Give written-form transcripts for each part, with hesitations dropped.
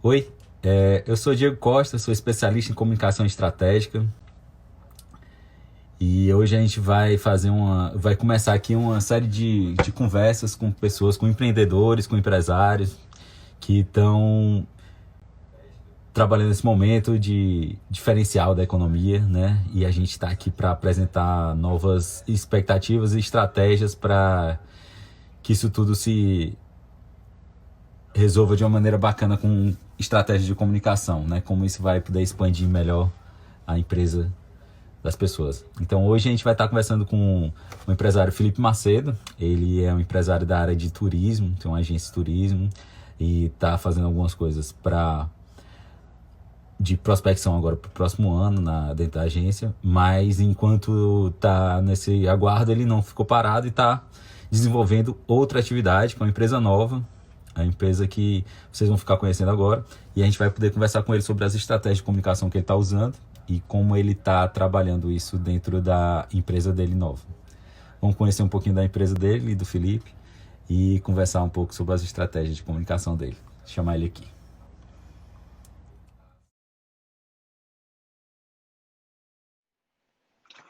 Oi, eu sou Diego Costa, sou especialista em comunicação estratégica e hoje a gente vai começar aqui uma série de conversas com pessoas, com empreendedores, com empresários que estão trabalhando nesse momento de diferencial da economia, né? E a gente está aqui para apresentar novas expectativas e estratégias para que isso tudo se resolva de uma maneira bacana com estratégia de comunicação, né? Como isso vai poder expandir melhor a empresa das pessoas. Então hoje a gente vai estar conversando com o empresário Felipe Macedo. Ele é um empresário da área de turismo, tem uma agência de turismo e está fazendo algumas coisas de prospecção agora para o próximo ano dentro da agência, mas enquanto está nesse aguardo ele não ficou parado e está desenvolvendo outra atividade, que é uma empresa nova, a empresa que vocês vão ficar conhecendo agora, e a gente vai poder conversar com ele sobre as estratégias de comunicação que ele está usando e como ele está trabalhando isso dentro da empresa dele nova. Vamos conhecer um pouquinho da empresa dele e do Felipe e conversar um pouco sobre as estratégias de comunicação dele. Vou chamar ele aqui.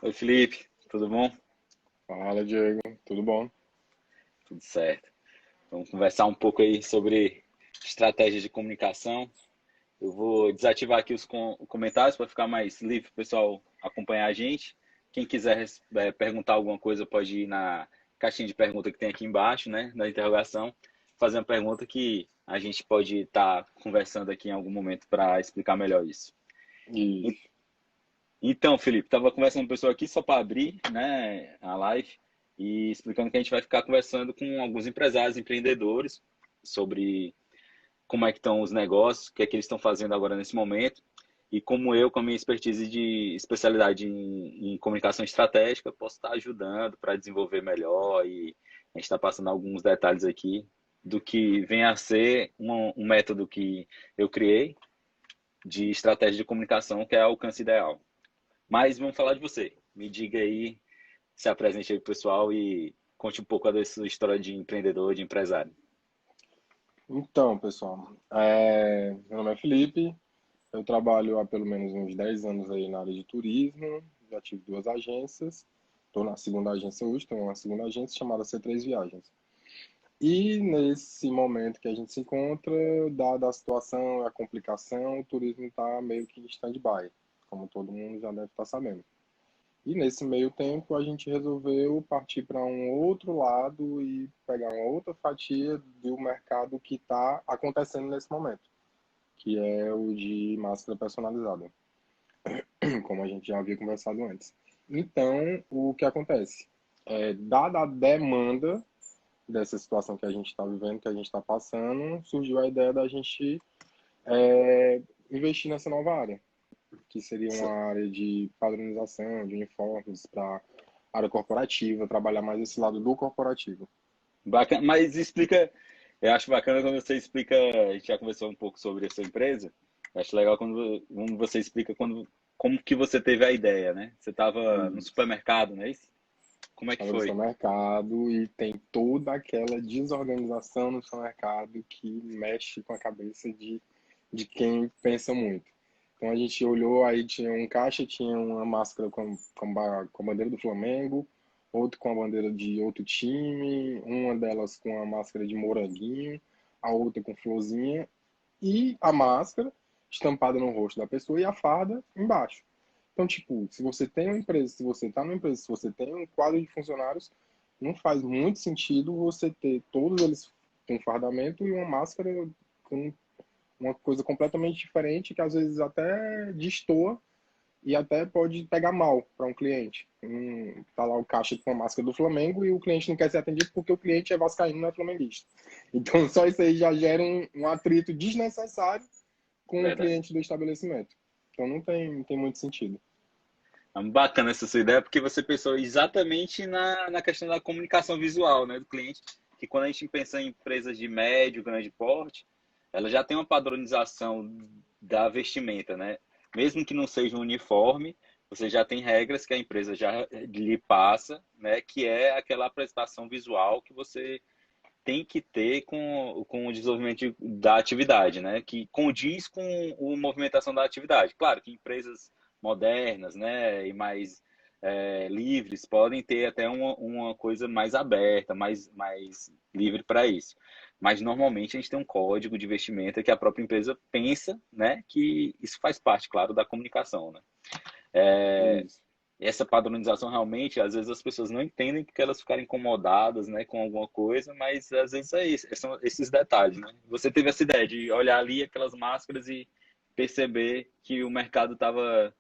Oi, Felipe, tudo bom? Fala, Diego. Tudo bom? Tudo certo. Vamos conversar um pouco aí sobre estratégias de comunicação. Eu vou desativar aqui os comentários para ficar mais livre para o pessoal acompanhar a gente. Quem quiser perguntar alguma coisa pode ir na caixinha de pergunta que tem aqui embaixo, né, na interrogação, fazer uma pergunta que a gente pode estar conversando aqui em algum momento para explicar melhor isso. Isso. Então, Felipe, estava conversando com uma pessoa aqui só para abrir, né, a live e explicando que a gente vai ficar conversando com alguns empresários, empreendedores sobre como é que estão os negócios, o que é que eles estão fazendo agora nesse momento e como eu, com a minha expertise de especialidade em comunicação estratégica, posso estar ajudando para desenvolver melhor e a gente está passando alguns detalhes aqui do que vem a ser um método que eu criei de estratégia de comunicação que é alcance ideal. Mas vamos falar de você. Me diga aí, se apresente aí pro pessoal e conte um pouco da sua história de empreendedor, de empresário. Então, pessoal, meu nome é Felipe, eu trabalho há pelo menos uns 10 anos aí na área de turismo, já tive duas agências, estou na segunda agência hoje, estou uma segunda agência chamada C3 Viagens. E nesse momento que a gente se encontra, dada a situação, a complicação, o turismo está meio que em stand-by, como todo mundo já deve estar sabendo. E nesse meio tempo a gente resolveu partir para um outro lado e pegar uma outra fatia do mercado que está acontecendo nesse momento, que é o de máscara personalizada, como a gente já havia conversado antes. Então, o que acontece? Dada a demanda dessa situação que a gente está vivendo, que a gente está passando, surgiu a ideia da gente investir nessa nova área, que seria uma área de padronização, de uniformes para área corporativa, trabalhar mais esse lado do corporativo. Bacana, mas explica, eu acho bacana quando você explica, a gente já conversou um pouco sobre essa empresa, eu acho legal quando você explica como que você teve a ideia, né? Você estava no Isso. supermercado, não é isso? Como é que Estava no foi? supermercado e tem toda aquela desorganização no supermercado que mexe com a cabeça de quem pensa muito. Então a gente olhou, aí tinha um caixa, tinha uma máscara com a bandeira do Flamengo, outro com a bandeira de outro time, uma delas com a máscara de moranguinho, a outra com florzinha, e a máscara estampada no rosto da pessoa e a farda embaixo. Então, tipo, se você tem uma empresa, se você está numa empresa, se você tem um quadro de funcionários, não faz muito sentido você ter todos eles com fardamento e uma máscara com uma coisa completamente diferente que às vezes até destoa e até pode pegar mal para um cliente. Tá lá o caixa com a máscara do Flamengo e o cliente não quer ser atendido porque o cliente é vascaíno, não é flamenguista. Então só isso aí já gera um atrito desnecessário com o Verdade. cliente do estabelecimento. Então não tem muito sentido. É bacana essa sua ideia, porque você pensou exatamente na questão da comunicação visual, né, do cliente, que quando a gente pensa em empresas de médio, grande porte, ela já tem uma padronização da vestimenta, né? Mesmo que não seja um uniforme, você já tem regras que a empresa já lhe passa, né, que é aquela apresentação visual que você tem que ter com o desenvolvimento da atividade, né? Que condiz com a movimentação da atividade. Claro que empresas modernas, né, e mais livres podem ter até uma coisa mais aberta, mais livre para isso. Mas normalmente a gente tem um código de vestimenta que a própria empresa pensa, né, que isso faz parte, claro, da comunicação, né? Isso. Essa padronização realmente, às vezes as pessoas não entendem porque elas ficaram incomodadas, né, com alguma coisa, mas às vezes é isso, são esses detalhes, né? Você teve essa ideia de olhar ali aquelas máscaras e perceber que o mercado estava.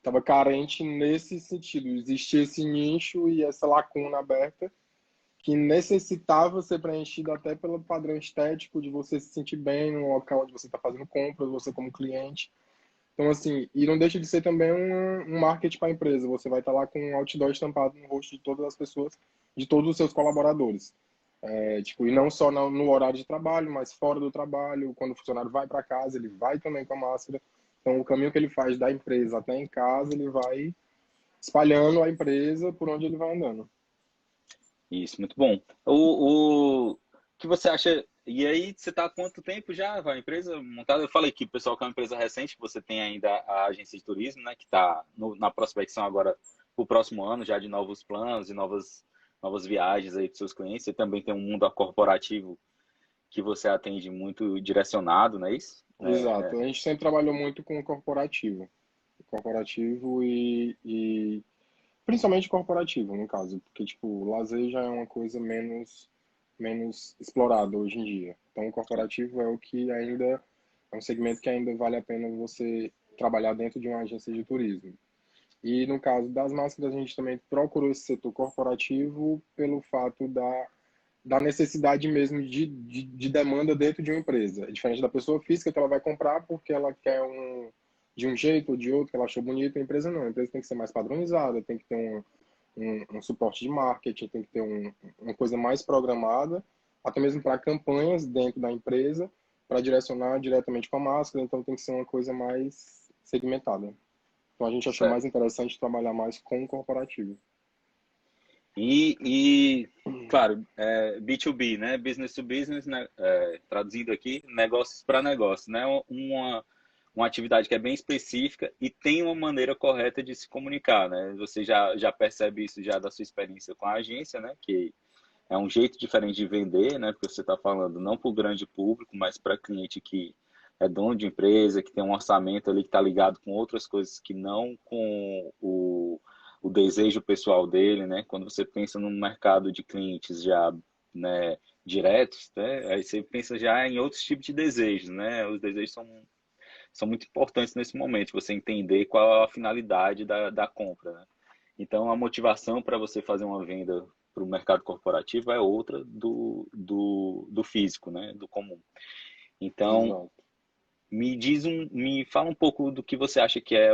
Tava carente nesse sentido. Existia esse nicho e essa lacuna aberta que necessitava ser preenchido até pelo padrão estético de você se sentir bem no local onde você está fazendo compras, você como cliente. Então, assim, e não deixa de ser também um marketing para a empresa. Você vai estar lá com um outdoor estampado no rosto de todas as pessoas, de todos os seus colaboradores. Tipo, e não só no horário de trabalho, mas fora do trabalho, quando o funcionário vai para casa, ele vai também com a máscara. Então, o caminho que ele faz da empresa até em casa, ele vai espalhando a empresa por onde ele vai andando. Isso, muito bom. O que você acha? E aí, você está há quanto tempo já com a empresa montada? Eu falei que o pessoal que é uma empresa recente, que você tem ainda a agência de turismo, né, que está na prospecção agora para o próximo ano, já de novos planos e novas viagens aí para seus clientes. Você também tem um mundo corporativo que você atende muito direcionado, não é isso? Exato. A gente sempre trabalhou muito com corporativo. Corporativo e principalmente corporativo, no caso, porque, tipo, o lazer já é uma coisa menos explorada hoje em dia. Então, o corporativo é o que ainda é um segmento que ainda vale a pena você trabalhar dentro de uma agência de turismo. E no caso das máscaras, a gente também procurou esse setor corporativo pelo fato da necessidade mesmo de demanda dentro de uma empresa. É diferente da pessoa física que ela vai comprar porque ela quer de um jeito ou de outro, que ela achou bonito. A empresa não. A empresa tem que ser mais padronizada, tem que ter um suporte de marketing, tem que ter uma coisa mais programada, até mesmo para campanhas dentro da empresa, para direcionar diretamente com a máscara. Então tem que ser uma coisa mais segmentada. Então a gente achou mais Certo. interessante trabalhar mais com o corporativo. Claro, B2B, né? Business to business, né? Traduzindo aqui, negócios para negócio, né? Uma atividade que é bem específica e tem uma maneira correta de se comunicar, né? Você já percebe isso já da sua experiência com a agência, né? Que é um jeito diferente de vender, né? Porque você está falando não para o grande público, mas para cliente que é dono de empresa, que tem um orçamento ali que está ligado com outras coisas que não com o desejo pessoal dele, né? Quando você pensa num mercado de clientes já, né, diretos, né? Aí você pensa já em outros tipos de desejos, né? Os desejos são muito importantes nesse momento, você entender qual a finalidade da compra, né? Então, a motivação para você fazer uma venda para o mercado corporativo é outra do físico, né? Do comum. Então, Exato. me fala um pouco do que você acha que é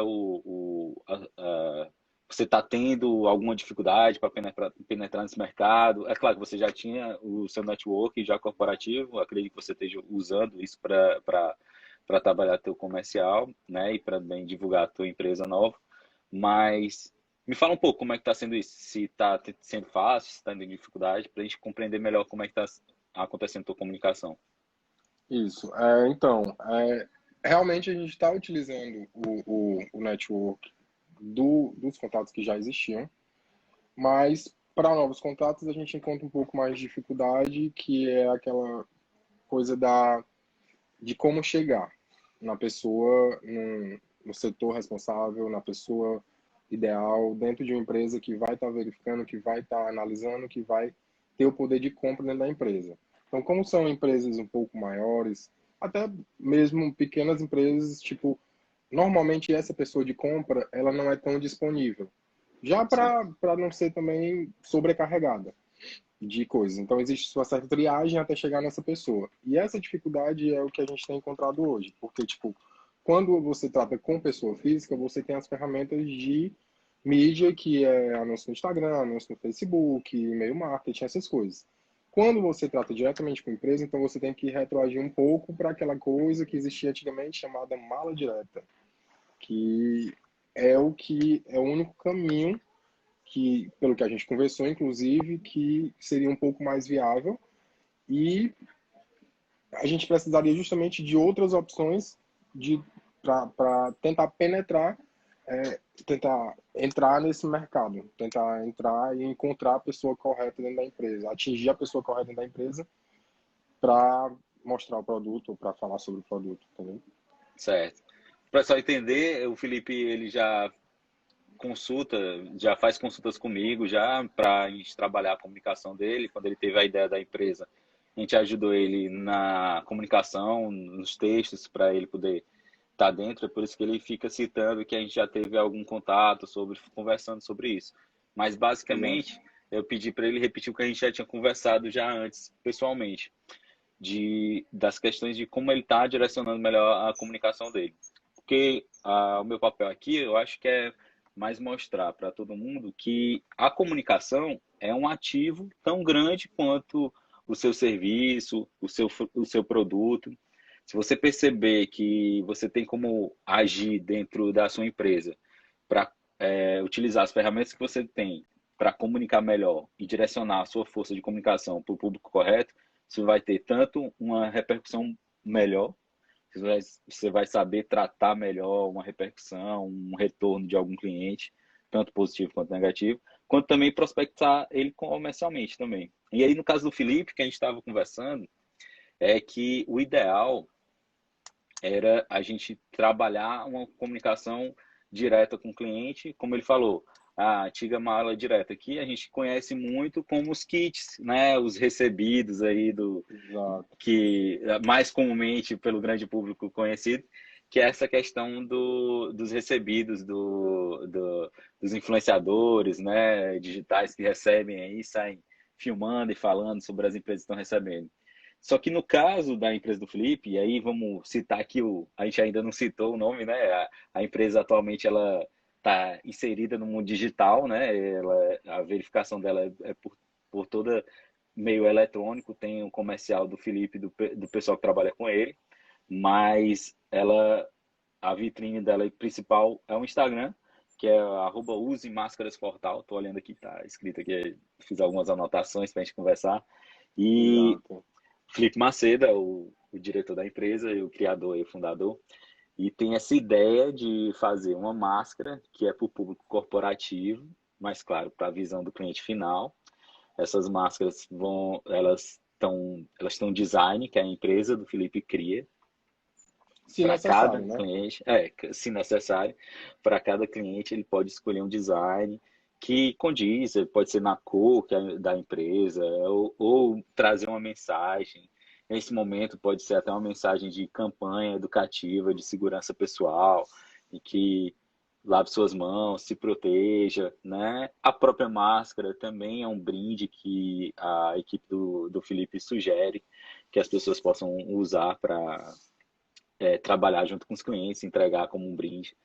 você está tendo alguma dificuldade para penetrar nesse mercado? É claro que você já tinha o seu network já corporativo, acredito que você esteja usando isso para trabalhar teu comercial, né? E para bem divulgar a tua empresa nova. Mas me fala um pouco como é que está sendo isso, se está sendo fácil, se está tendo dificuldade, para a gente compreender melhor como é que está acontecendo a tua comunicação. Isso. Então, realmente a gente está utilizando o network dos contatos que já existiam, mas para novos contatos a gente encontra um pouco mais de dificuldade, que é aquela coisa de como chegar na pessoa, no setor responsável, na pessoa ideal, dentro de uma empresa que vai estar verificando, que vai estar analisando, que vai ter o poder de compra dentro da empresa. Então, como são empresas um pouco maiores, até mesmo pequenas empresas, tipo, normalmente essa pessoa de compra, ela não é tão disponível. Já Sim. para não ser também sobrecarregada de coisas. Então, existe uma certa triagem até chegar nessa pessoa. E essa dificuldade é o que a gente tem encontrado hoje. Porque, tipo, quando você trata com pessoa física, você tem as ferramentas de mídia, que é anúncio no Instagram, anúncio no Facebook, e-mail marketing, essas coisas. Quando você trata diretamente com a empresa, então você tem que retroagir um pouco para aquela coisa que existia antigamente chamada mala direta, que é o único caminho que, pelo que a gente conversou, inclusive, que seria um pouco mais viável, E a gente precisaria justamente de outras opções para tentar penetrar, tentar entrar nesse mercado, tentar entrar e encontrar a pessoa correta dentro da empresa, atingir a pessoa correta dentro da empresa para mostrar o produto ou para falar sobre o produto, entendeu? Certo. Para só entender, o Felipe ele já consulta, já faz consultas comigo já para a gente trabalhar a comunicação dele. Quando ele teve a ideia da empresa, a gente ajudou ele na comunicação, nos textos para ele poder estar dentro. É por isso que ele fica citando que a gente já teve algum contato sobre, conversando sobre isso. Mas Exato. basicamente, eu pedi para ele repetir o que a gente já tinha conversado já antes, pessoalmente, das questões de como ele está direcionando melhor a comunicação dele. Porque o meu papel aqui, eu acho que é mais mostrar para todo mundo que a comunicação é um ativo tão grande quanto o seu serviço, o seu produto. Se você perceber que você tem como agir dentro da sua empresa para utilizar as ferramentas que você tem para comunicar melhor e direcionar a sua força de comunicação para o público correto, você vai ter tanto uma repercussão melhor, você vai saber tratar melhor uma repercussão, um retorno de algum cliente, tanto positivo quanto negativo, quanto também prospectar ele comercialmente também. E aí, no caso do Felipe, que a gente estava conversando, é que o ideal era a gente trabalhar uma comunicação direta com o cliente, como ele falou, a antiga mala direta aqui a gente conhece muito como os kits, né, os recebidos aí do Exato. que mais comumente pelo grande público conhecido, que é essa questão dos recebidos dos influenciadores, né, digitais que recebem aí, saem filmando e falando sobre as empresas que estão recebendo. Só que no caso da empresa do Felipe, e aí vamos citar aqui a gente ainda não citou o nome, né? A empresa atualmente ela está inserida no mundo digital, né? A verificação dela é por toda meio eletrônico, tem o comercial do Felipe do pessoal que trabalha com ele, mas a vitrine dela principal é o Instagram, que é @usemáscarasportal. Tô olhando aqui, tá escrito aqui, fiz algumas anotações para a gente conversar. E Exato. Felipe Macedo é o diretor da empresa e o criador e o fundador. E tem essa ideia de fazer uma máscara que é para o público corporativo, mas claro, para a visão do cliente final. Essas máscaras elas têm um design que a empresa do Felipe cria Se para cada necessário, né? cliente, se necessário, para cada cliente ele pode escolher um design que condiz, pode ser na cor da empresa, ou trazer uma mensagem. Nesse momento pode ser até uma mensagem de campanha educativa, de segurança pessoal, em que lave suas mãos, se proteja, né? A própria máscara também é um brinde que a equipe do Felipe sugere que as pessoas possam usar para trabalhar junto com os clientes, entregar como um brinde,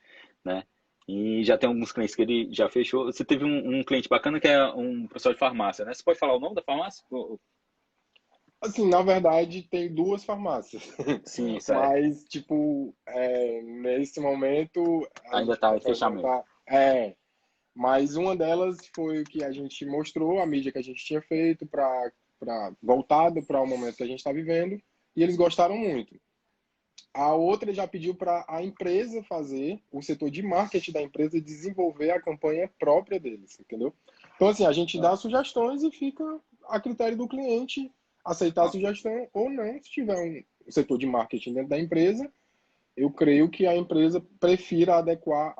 né? E já tem alguns clientes que ele já fechou. Você teve um cliente bacana que é um professor de farmácia, né? Você pode falar o nome da farmácia? Assim, na verdade, tem duas farmácias. Sim, certo. Mas, tipo, nesse momento, a Ainda gente está em prefere não fechamento. estar. Mas uma delas foi o que a gente mostrou, a mídia que a gente tinha feito, voltado para o momento que a gente está vivendo, e eles gostaram muito. A outra já pediu para a empresa fazer, o setor de marketing da empresa desenvolver a campanha própria deles, entendeu? Então, assim, a gente dá sugestões e fica a critério do cliente aceitar a Ah, sugestão ou não. Se tiver um setor de marketing dentro da empresa, eu creio que a empresa prefira adequar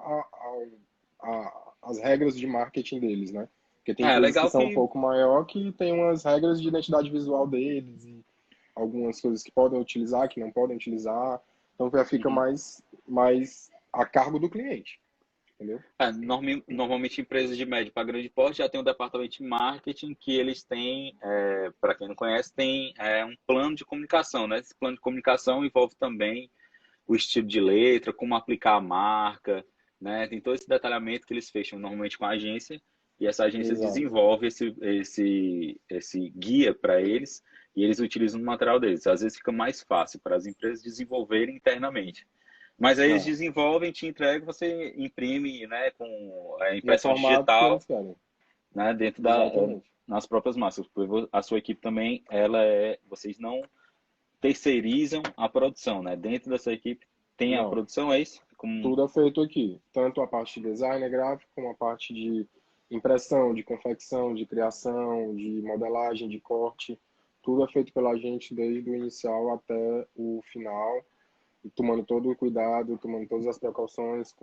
as regras de marketing deles, né? Porque tem empresas que legal são um que pouco maior que tem umas regras de identidade visual deles e algumas coisas que podem utilizar, que não podem utilizar. Então já fica uhum. mais a cargo do cliente, entendeu? Normalmente empresas de médio para grande porte já tem um departamento de marketing que eles têm, para quem não conhece, tem um plano de comunicação, né? Esse plano de comunicação envolve também o estilo de letra, como aplicar a marca, né? Tem todo esse detalhamento que eles fecham normalmente com a agência e essa agência Exato. desenvolve esse guia para eles e eles utilizam no material deles. Às vezes fica mais fácil para as empresas desenvolverem internamente. Mas aí eles É, desenvolvem, te entregam, você imprime, né, com a no impressão formato que digital, eles querem. né, dentro Exatamente. nas próprias marcas, porque a sua equipe também, vocês não terceirizam a produção, né? Dentro dessa equipe tem a Não, produção, é isso? Como... tudo é feito aqui, tanto a parte de design gráfico, como a parte de impressão, de confecção, de criação, de modelagem, de corte, tudo é feito pela gente desde o inicial até o final, e tomando todo o cuidado, tomando todas as precauções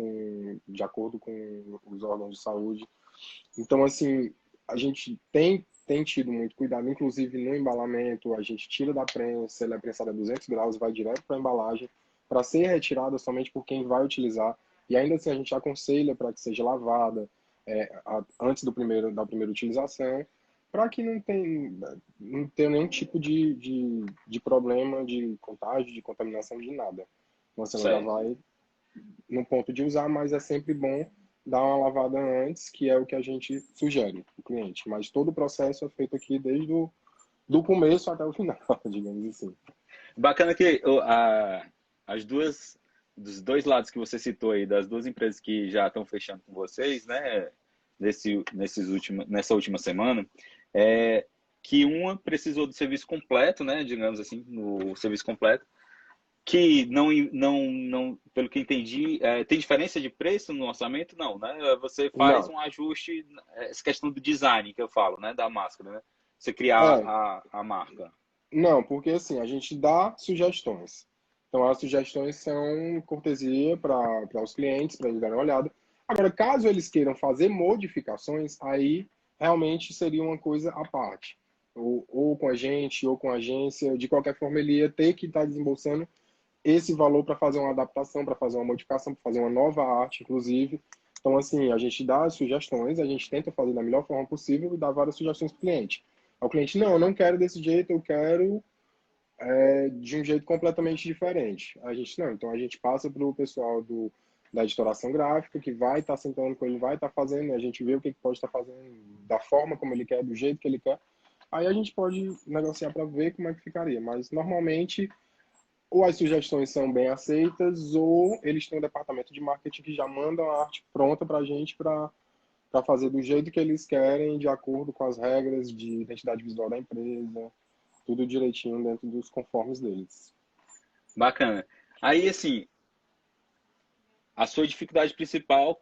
de acordo com os órgãos de saúde. Então, assim, a gente tem tido muito cuidado, inclusive no embalamento, a gente tira da prensa, ele é prensado a 200 graus, vai direto para a embalagem, para ser retirada somente por quem vai utilizar. E ainda assim, a gente aconselha para que seja lavada antes da primeira utilização, para que não tenha nenhum tipo de problema de contágio, de contaminação, de nada. Então, assim, ela já Certo. vai no ponto de usar, mas é sempre bom dar uma lavada antes, que é o que a gente sugere para o cliente. Mas todo o processo é feito aqui desde do começo até o final, digamos assim. Bacana que as duas, dos dois lados que você citou aí, das duas empresas que já estão fechando com vocês, né, nessa última semana, é que uma precisou do serviço completo, né, digamos assim, no serviço completo, que pelo que entendi, tem diferença de preço no orçamento? Não, né? Você faz Não, um ajuste, essa questão do design que eu falo, né, da máscara, né? Você criar é, a marca. não, porque assim, a gente dá sugestões. Então, as sugestões são cortesia para os clientes, para eles darem uma olhada. Agora, caso eles queiram fazer modificações, aí realmente seria uma coisa à parte. Ou com a gente, ou com a agência, de qualquer forma, ele ia ter que estar desembolsando esse valor para fazer uma adaptação, para fazer uma modificação, para fazer uma nova arte, inclusive. Então, assim, a gente dá as sugestões, a gente tenta fazer da melhor forma possível e dá várias sugestões para o cliente. O cliente, não, eu não quero desse jeito, eu quero de um jeito completamente diferente. A gente, não, então a gente passa para o pessoal da editoração gráfica, que vai estar sentando com ele, vai estar fazendo, a gente vê o que pode estar fazendo, da forma como ele quer, do jeito que ele quer. Aí a gente pode negociar para ver como é que ficaria. Mas, normalmente, ou as sugestões são bem aceitas, ou eles têm um departamento de marketing que já manda a arte pronta para a gente para fazer do jeito que eles querem, de acordo com as regras de identidade visual da empresa, tudo direitinho dentro dos conformes deles. Bacana. Aí, assim, a sua dificuldade principal,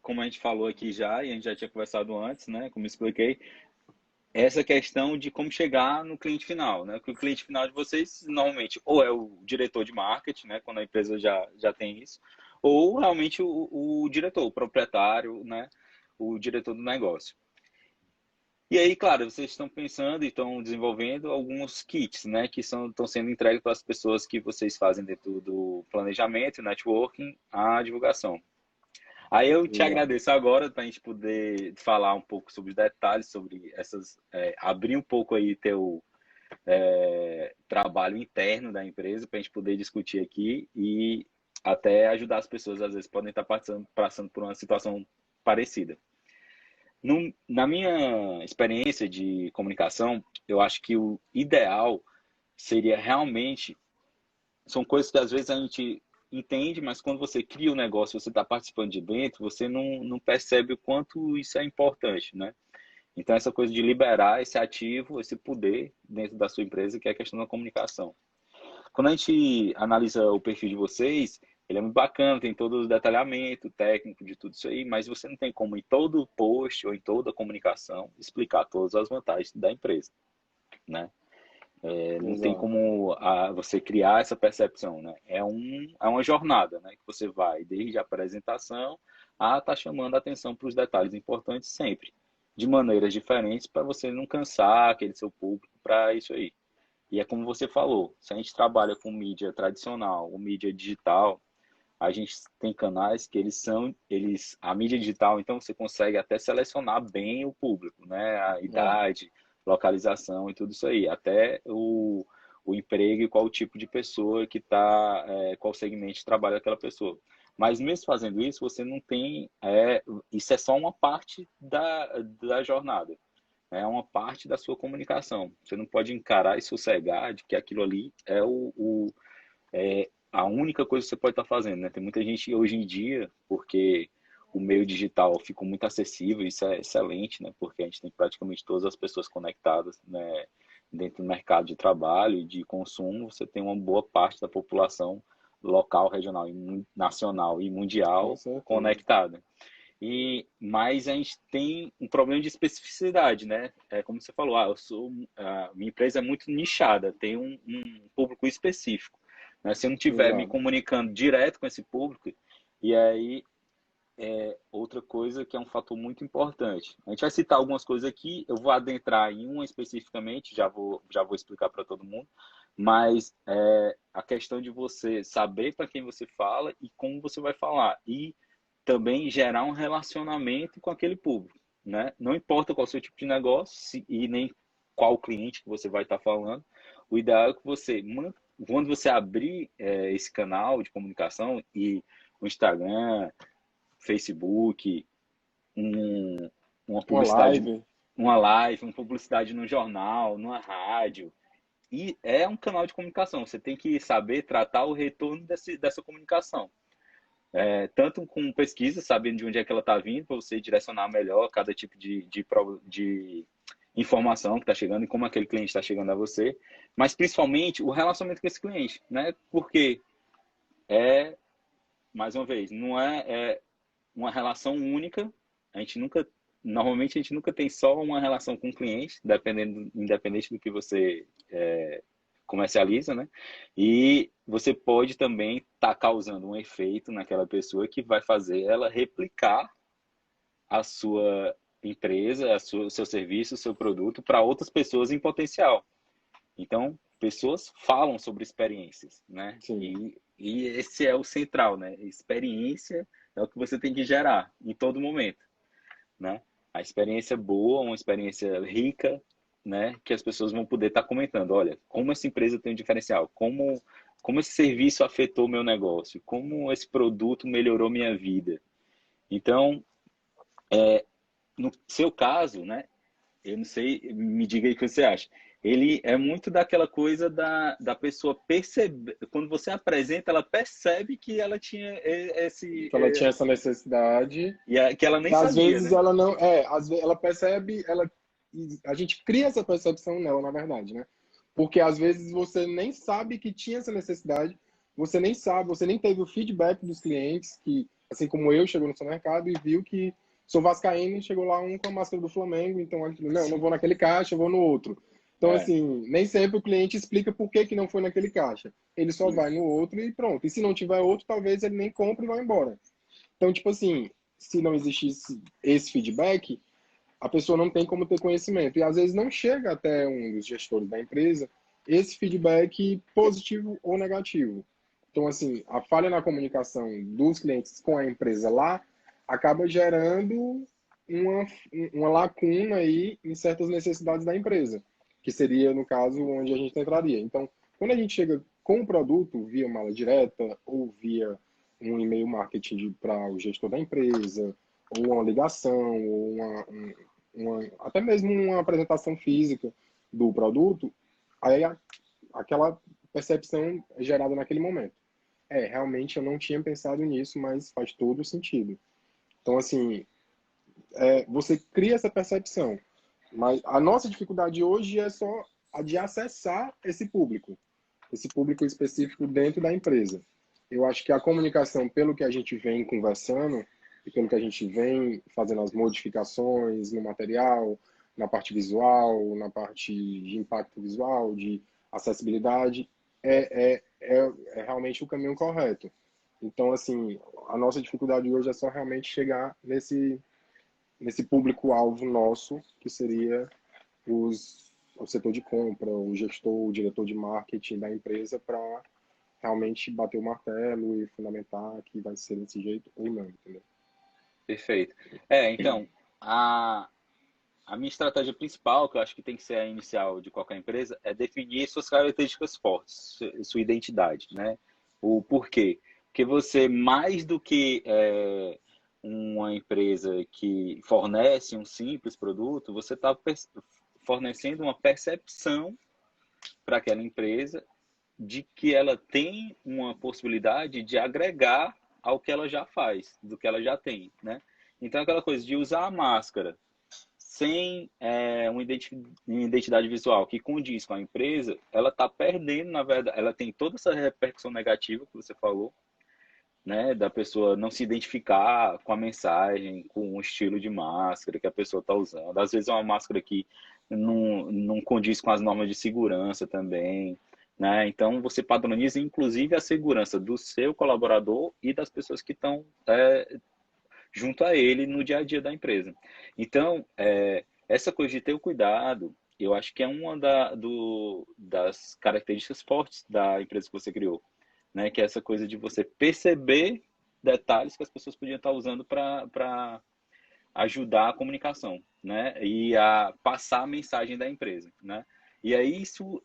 como a gente falou aqui já, e a gente já tinha conversado antes, né? Como eu expliquei, é essa questão de como chegar no cliente final, né? Que o cliente final de vocês, normalmente, ou é o diretor de marketing, né? Quando a empresa já tem isso, ou realmente o diretor, o proprietário, né? O diretor do negócio. E aí, claro, vocês estão pensando e estão desenvolvendo alguns kits, né, que estão sendo entregues para as pessoas que vocês fazem dentro do planejamento, networking, a divulgação. Aí eu te Exato. agradeço agora para a gente poder falar um pouco sobre os detalhes, sobre abrir um pouco aí teu trabalho interno da empresa para a gente poder discutir aqui e até ajudar as pessoas, às vezes, podem estar passando por uma situação parecida. Na minha experiência de comunicação, eu acho que o ideal seria realmente. São coisas que às vezes a gente entende, mas quando você cria o negócio, você está participando de dentro, você não percebe o quanto isso é importante, né? Então, essa coisa de liberar esse ativo, esse poder dentro da sua empresa, que é a questão da comunicação. Quando a gente analisa o perfil de vocês, ele é muito bacana, tem todo o detalhamento técnico de tudo isso aí, mas você não tem como em todo post ou em toda comunicação explicar todas as vantagens da empresa, né? Não tem Exato. como você criar essa percepção, né? É uma jornada, né? Que você vai desde a apresentação a estar chamando a atenção para os detalhes importantes sempre, de maneiras diferentes para você não cansar aquele seu público para isso aí. E é como você falou, se a gente trabalha com mídia tradicional, ou mídia digital, a gente tem canais que a mídia digital, então você consegue até selecionar bem o público, né? A É, idade, localização e tudo isso aí, até o emprego e qual o tipo de pessoa que está, qual segmento de trabalho aquela pessoa. Mas mesmo fazendo isso, você não tem, isso é só uma parte da jornada, é uma parte da sua comunicação. Você não pode encarar e sossegar de que aquilo ali é a única coisa que você pode estar fazendo, né? Tem muita gente hoje em dia, porque o meio digital ficou muito acessível, isso é excelente, né? Porque a gente tem praticamente todas as pessoas conectadas, né? Dentro do mercado de trabalho e de consumo, você tem uma boa parte da população local, regional, nacional e Com mundial certeza. conectada. Mas a gente tem um problema de especificidade, né? É como você falou, minha empresa é muito nichada, tem um público específico, né? Se eu não estiver me Exato. comunicando direto com esse público, e aí outra coisa que é um fator muito importante. A gente vai citar algumas coisas aqui, eu vou adentrar em uma especificamente, já vou explicar para todo mundo, mas a questão de você saber para quem você fala e como você vai falar, e também gerar um relacionamento com aquele público, né? Não importa qual é o seu tipo de negócio e nem qual cliente que você vai estar falando, o ideal é que você, quando você abrir esse canal de comunicação e o Instagram, Facebook, uma Uma publicidade, live. uma live, uma publicidade no jornal, numa rádio. E é um canal de comunicação. Você tem que saber tratar o retorno dessa comunicação. Tanto com pesquisa, sabendo de onde é que ela está vindo, para você direcionar melhor cada tipo de informação que está chegando e como aquele cliente está chegando a você. Mas principalmente o relacionamento com esse cliente, né? Porque mais uma vez, não é uma relação única. Normalmente a gente nunca tem só uma relação com o cliente, independente do que você comercializa, né? E você pode também estar causando um efeito naquela pessoa que vai fazer ela replicar a sua empresa, o seu serviço, o seu produto para outras pessoas em potencial. Então, pessoas falam sobre experiências, né? Sim. E esse é o central, né? Experiência é o que você tem que gerar em todo momento, né? A experiência boa, uma experiência rica, né? Que as pessoas vão poder estar comentando, olha, como essa empresa tem um diferencial, como esse serviço afetou meu negócio, como esse produto melhorou minha vida. Então, no seu caso, né? Eu não sei, me diga aí o que você acha. Ele é muito daquela coisa da pessoa perceber, quando você apresenta, ela percebe que ela tinha esse, Que ela tinha essa necessidade. que ela E nem às sabia, vezes né? ela não. Às vezes ela percebe, a gente cria essa percepção nela, na verdade, né? Porque às vezes você nem sabe que tinha essa necessidade, você nem sabe, você nem teve o feedback dos clientes, que, assim como eu, chegou no seu mercado e viu que sou vascaíno e chegou lá um com a máscara do Flamengo, então, não, não vou naquele caixa, eu vou no outro. Então, É, assim, nem sempre o cliente explica por que não foi naquele caixa. Ele só vai isso. no outro e pronto. E se não tiver outro, talvez ele nem compre e vá embora. Então, tipo assim, se não existisse esse feedback, a pessoa não tem como ter conhecimento. E às vezes não chega até um dos gestores da empresa esse feedback positivo ou negativo. Então, assim, a falha na comunicação dos clientes com a empresa lá acaba gerando uma, uma lacuna aí em certas necessidades da empresa, que seria, no caso, onde a gente entraria. Então, quando a gente chega com o produto via mala direta ou via um e-mail marketing para o gestor da empresa, ou uma ligação, ou até mesmo uma apresentação física do produto, aí aquela percepção é gerada naquele momento. Realmente eu não tinha pensado nisso, mas faz todo sentido. Então, assim, você cria essa percepção, mas a nossa dificuldade hoje é só a de acessar esse público específico dentro da empresa. Eu acho que a comunicação, pelo que a gente vem conversando e pelo que a gente vem fazendo as modificações no material, na parte visual, na parte de impacto visual, de acessibilidade, é realmente o caminho correto. Então, assim, a nossa dificuldade hoje é só realmente chegar nesse público-alvo nosso, que seria o setor de compra, o gestor, o diretor de marketing da empresa, para realmente bater o martelo e fundamentar que vai ser desse jeito ou não, entendeu? Perfeito. Então, a minha estratégia principal, que eu acho que tem que ser a inicial de qualquer empresa, é definir suas características fortes, sua identidade, né? O porquê. Porque você, mais do que uma empresa que fornece um simples produto, você está fornecendo uma percepção para aquela empresa de que ela tem uma possibilidade de agregar ao que ela já faz, do que ela já tem, né? Então, aquela coisa de usar a máscara sem uma identidade visual que condiz com a empresa, ela está perdendo, na verdade, ela tem toda essa repercussão negativa que você falou, né, da pessoa não se identificar com a mensagem, com o estilo de máscara que a pessoa está usando. Às vezes é uma máscara que não condiz com as normas de segurança também, né? Então você padroniza inclusive a segurança do seu colaborador e das pessoas que estão junto a ele no dia a dia da empresa. Então, essa coisa de ter o cuidado, eu acho que é uma das características fortes da empresa que você criou, né? Que é essa coisa de você perceber detalhes que as pessoas podiam estar usando para ajudar a comunicação, né? E a passar a mensagem da empresa, né? E aí isso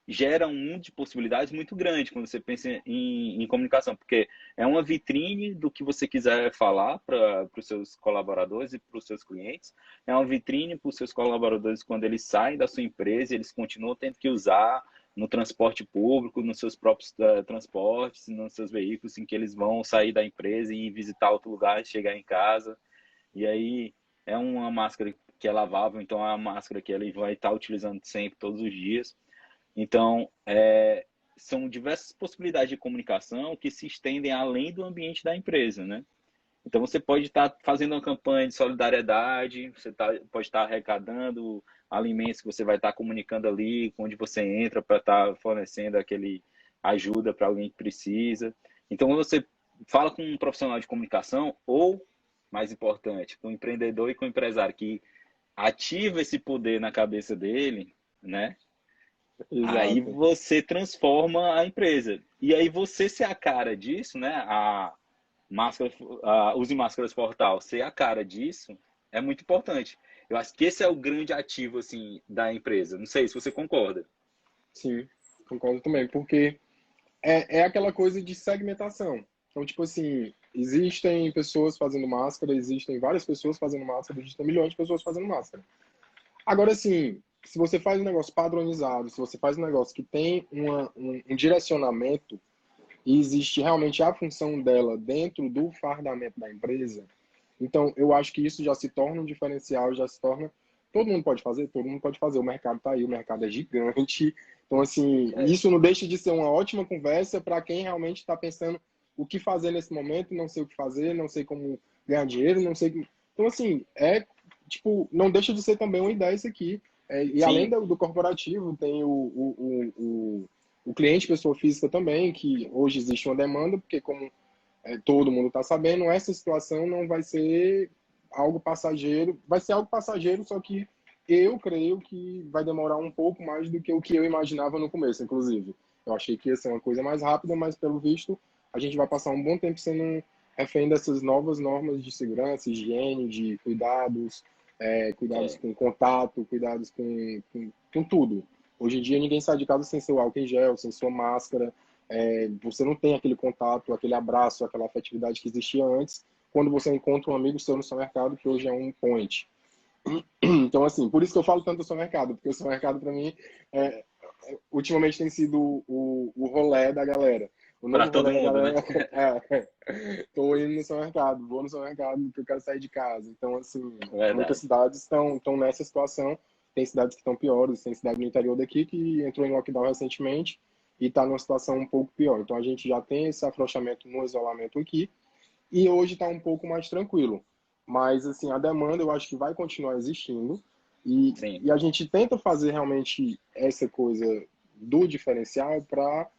gera um mundo de possibilidades muito grande quando você pensa em comunicação, porque é uma vitrine do que você quiser falar para os seus colaboradores e para os seus clientes, é uma vitrine para os seus colaboradores quando eles saem da sua empresa e eles continuam tendo que usar no transporte público, nos seus próprios transportes, nos seus veículos, em que eles vão sair da empresa e visitar outro lugar, chegar em casa, e aí é uma máscara que é lavável, então é uma máscara que ele vai estar utilizando sempre, todos os dias. Então, são diversas possibilidades de comunicação que se estendem além do ambiente da empresa, né? Então, você pode estar fazendo uma campanha de solidariedade, pode estar arrecadando alimentos que você vai estar comunicando ali, onde você entra para estar fornecendo aquele ajuda para alguém que precisa. Então, quando você fala com um profissional de comunicação, ou, mais importante, com o empreendedor e com o empresário que ativa esse poder na cabeça dele, né? Aí Exato. você transforma a empresa. E aí você ser a cara disso, né? Use Máscaras Portal ser a cara disso é muito importante. Eu acho que esse é o grande ativo assim da empresa. Não sei se você concorda. Sim, concordo também, porque é aquela coisa de segmentação. Então, tipo assim, existem pessoas fazendo máscara, existem várias pessoas fazendo máscara, existem milhões de pessoas fazendo máscara. Agora, assim, se você faz um negócio padronizado, se você faz um negócio que tem um direcionamento e existe realmente a função dela dentro do fardamento da empresa, então eu acho que isso já se torna um diferencial, já se torna. Todo mundo pode fazer? Todo mundo pode fazer. O mercado está aí, o mercado é gigante. Então, assim, isso não deixa de ser uma ótima conversa para quem realmente está pensando o que fazer nesse momento, não sei o que fazer, não sei como ganhar dinheiro, não sei. Então, assim, tipo, não deixa de ser também uma ideia isso aqui. E além Sim, do corporativo, tem o cliente, pessoa física também, que hoje existe uma demanda, porque como todo mundo está sabendo, essa situação não vai ser algo passageiro, vai ser algo passageiro, só que eu creio que vai demorar um pouco mais do que o que eu imaginava no começo, inclusive. Eu achei que ia ser uma coisa mais rápida, mas pelo visto a gente vai passar um bom tempo sendo refém dessas novas normas de segurança, higiene, de cuidados, cuidados é, com contato, cuidados com tudo. Hoje em dia ninguém sai de casa sem seu álcool em gel, sem sua máscara, você não tem aquele contato, aquele abraço, aquela afetividade que existia antes, quando você encontra um amigo seu no seu mercado, que hoje é um point. Então, assim, por isso que eu falo tanto do seu mercado, porque o seu mercado, para mim, ultimamente tem sido o rolê da galera. O para novo todo rolê da mundo, né? galera tô indo no seu mercado, vou no seu mercado porque eu quero sair de casa. Então, assim, muitas Verdade. cidades estão nessa situação. Tem cidades que estão piores, tem cidade no interior daqui que entrou em lockdown recentemente e está numa situação um pouco pior. Então, a gente já tem esse afrouxamento no isolamento aqui e hoje está um pouco mais tranquilo. Mas, assim, a demanda eu acho que vai continuar existindo Sim. e a gente tenta fazer realmente essa coisa do diferencial para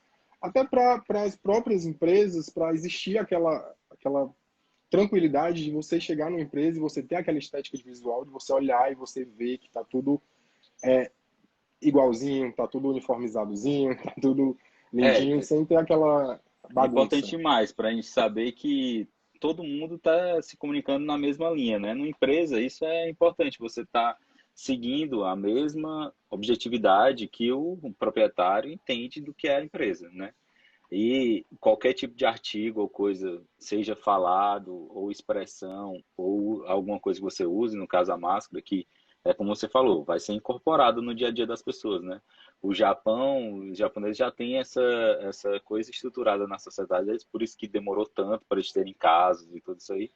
até para as próprias empresas, para existir aquela tranquilidade de você chegar numa empresa e você ter aquela estética de visual, de você olhar e você ver que está tudo igualzinho, está tudo uniformizadozinho, está tudo lindinho, É, sem ter aquela é bagunça. importante demais para a gente saber que todo mundo está se comunicando na mesma linha, né? Numa empresa, isso é importante. Você está seguindo a mesma objetividade que o proprietário entende do que é a empresa, né? E qualquer tipo de artigo ou coisa, seja falado, ou expressão, ou alguma coisa que você use, no caso a máscara, que é como você falou, vai ser incorporado no dia a dia das pessoas, né? O Japão, os japoneses já têm essa coisa estruturada na sociedade, é por isso que demorou tanto para eles terem casos e tudo isso aí,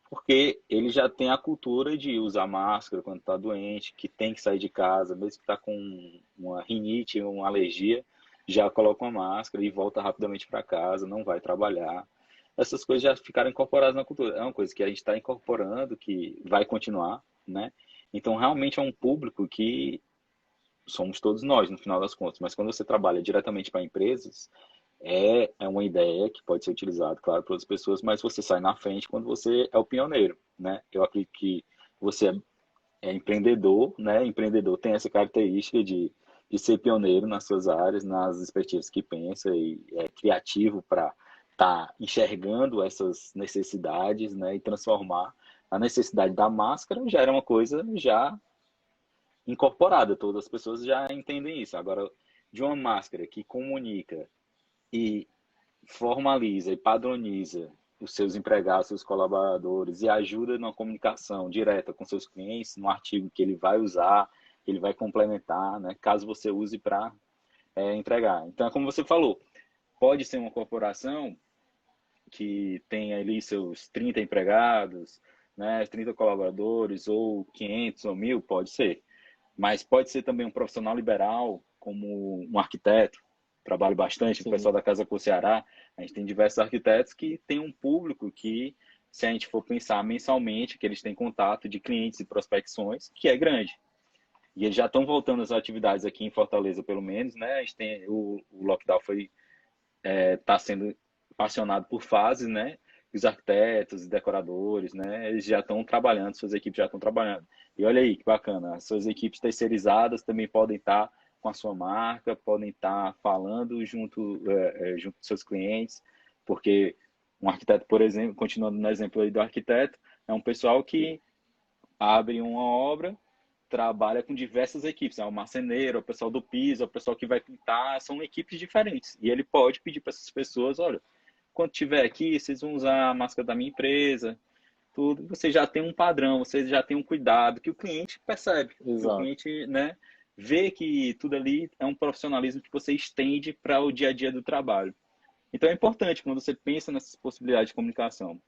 porque ele já tem a cultura de usar máscara quando está doente, que tem que sair de casa, mesmo que está com uma rinite, uma alergia, já coloca uma máscara e volta rapidamente para casa, não vai trabalhar. Essas coisas já ficaram incorporadas na cultura. É uma coisa que a gente está incorporando, que vai continuar, né? Então, realmente é um público que somos todos nós, no final das contas. Mas quando você trabalha diretamente para empresas, é uma ideia que pode ser utilizada, claro, por outras pessoas, mas você sai na frente quando você é o pioneiro, né? Eu acredito que você é empreendedor, né? Empreendedor tem essa característica de ser pioneiro nas suas áreas, nas perspectivas que pensa e é criativo para estar enxergando essas necessidades, né? E transformar a necessidade da máscara já era uma coisa já incorporada, todas as pessoas já entendem isso. Agora, de uma máscara que comunica e formaliza e padroniza os seus empregados, seus colaboradores e ajuda na comunicação direta com seus clientes, no artigo que ele vai usar, que ele vai complementar, né, caso você use para entregar. Então, é como você falou, pode ser uma corporação que tem ali seus 30 empregados, né, 30 colaboradores, ou 500 ou 1.000, pode ser. Mas pode ser também um profissional liberal, como um arquiteto, trabalho bastante, o Sim, pessoal da Casa Cor Ceará, a gente tem diversos arquitetos que tem um público que, se a gente for pensar mensalmente, que eles têm contato de clientes e prospecções, que é grande. E eles já estão voltando às atividades aqui em Fortaleza, pelo menos, né? A gente tem, o lockdown está sendo acionado por fases, né? Os arquitetos e decoradores, né? Eles já estão trabalhando, suas equipes já estão trabalhando. E olha aí, que bacana, as suas equipes terceirizadas também podem estar com a sua marca, podem estar falando junto dos seus clientes, porque um arquiteto, por exemplo, continuando no exemplo aí do arquiteto, é um pessoal que abre uma obra, trabalha com diversas equipes, é o marceneiro, é o pessoal do piso, é o pessoal que vai pintar, são equipes diferentes. E ele pode pedir para essas pessoas, olha, quando tiver aqui, vocês vão usar a máscara da minha empresa, tudo. Você já tem um padrão, você já tem um cuidado que o cliente percebe, que o exato. cliente, né, vê que tudo ali é um profissionalismo que você estende para o dia a dia do trabalho. Então é importante quando você pensa nessas possibilidades de comunicação.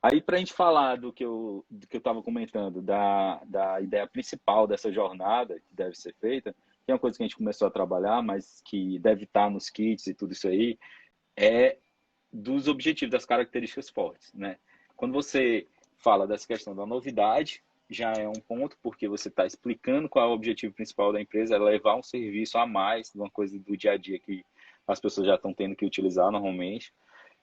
Aí, para a gente falar do que eu estava comentando, da ideia principal dessa jornada que deve ser feita, que é uma coisa que a gente começou a trabalhar, mas que deve estar nos kits e tudo isso aí, é dos objetivos, das características fortes, né? Quando você fala dessa questão da novidade, já é um ponto, porque você está explicando qual é o objetivo principal da empresa, é levar um serviço a mais, uma coisa do dia a dia que as pessoas já estão tendo que utilizar normalmente.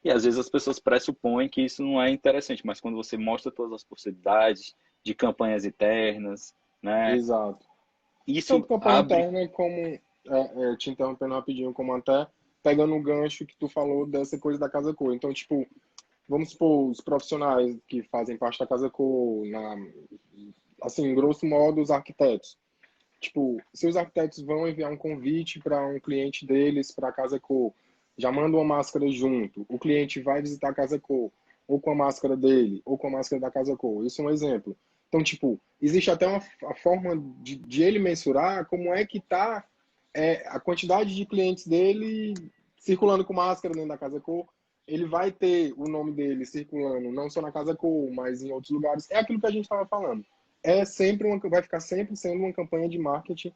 E às vezes as pessoas pressupõem que isso não é interessante, mas quando você mostra todas as possibilidades de campanhas internas, né? Exato. Tanto Isso campanha abre. interna como, te interrompendo rapidinho, como até pegando o gancho que tu falou dessa coisa da Casa Cor. Então, tipo, vamos supor, os profissionais que fazem parte da Casa Cor, assim, grosso modo, os arquitetos. Tipo, se os arquitetos vão enviar um convite para um cliente deles para a Casa Cor, já manda uma máscara junto, o cliente vai visitar a Casa Cor, ou com a máscara dele, ou com a máscara da Casa Cor. Isso é um exemplo. Então, tipo, existe até a forma de ele mensurar como é que está a quantidade de clientes dele circulando com máscara dentro da Casa Cor. Ele vai ter o nome dele circulando não só na Casa Cor, mas em outros lugares. É aquilo que a gente estava falando. Vai ficar sempre sendo uma campanha de marketing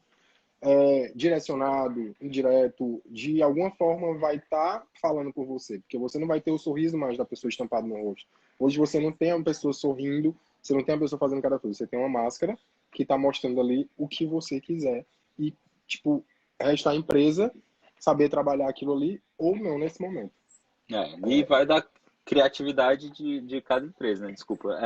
direcionado, indireto, de alguma forma vai estar falando por você, porque você não vai ter o sorriso mais da pessoa estampado no rosto. Hoje você não tem uma pessoa sorrindo, você não tem uma pessoa fazendo cada coisa, você tem uma máscara que está mostrando ali o que você quiser e, tipo, resta a empresa saber trabalhar aquilo ali ou não nesse momento. E vai da criatividade de cada empresa, né? Desculpa.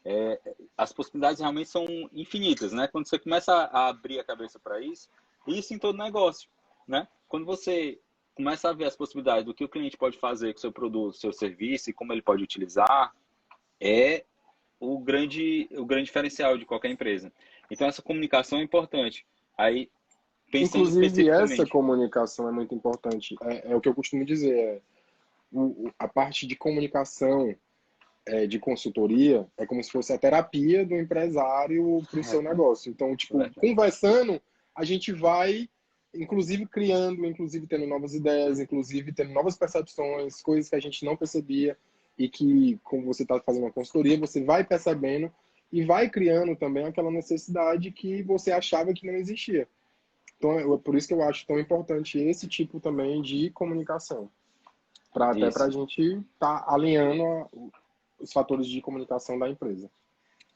É, as possibilidades realmente são infinitas, né? Quando você começa a abrir a cabeça para isso em todo negócio, né? Quando você começa a ver as possibilidades do que o cliente pode fazer com o seu produto, seu serviço e como ele pode utilizar, é o grande diferencial de qualquer empresa. Então, essa comunicação é importante. Aí, pensando Inclusive, essa especificamente, comunicação é muito importante. É o que eu costumo dizer. A parte de comunicação de consultoria é como se fosse a terapia do empresário para o seu negócio. Então, tipo, conversando, a gente vai, inclusive criando, inclusive tendo novas ideias, inclusive tendo novas percepções, coisas que a gente não percebia e que, como você está fazendo uma consultoria, você vai percebendo e vai criando também aquela necessidade que você achava que não existia. Então, por isso que eu acho tão importante esse tipo também de comunicação. Até para a gente estar alinhando os fatores de comunicação da empresa.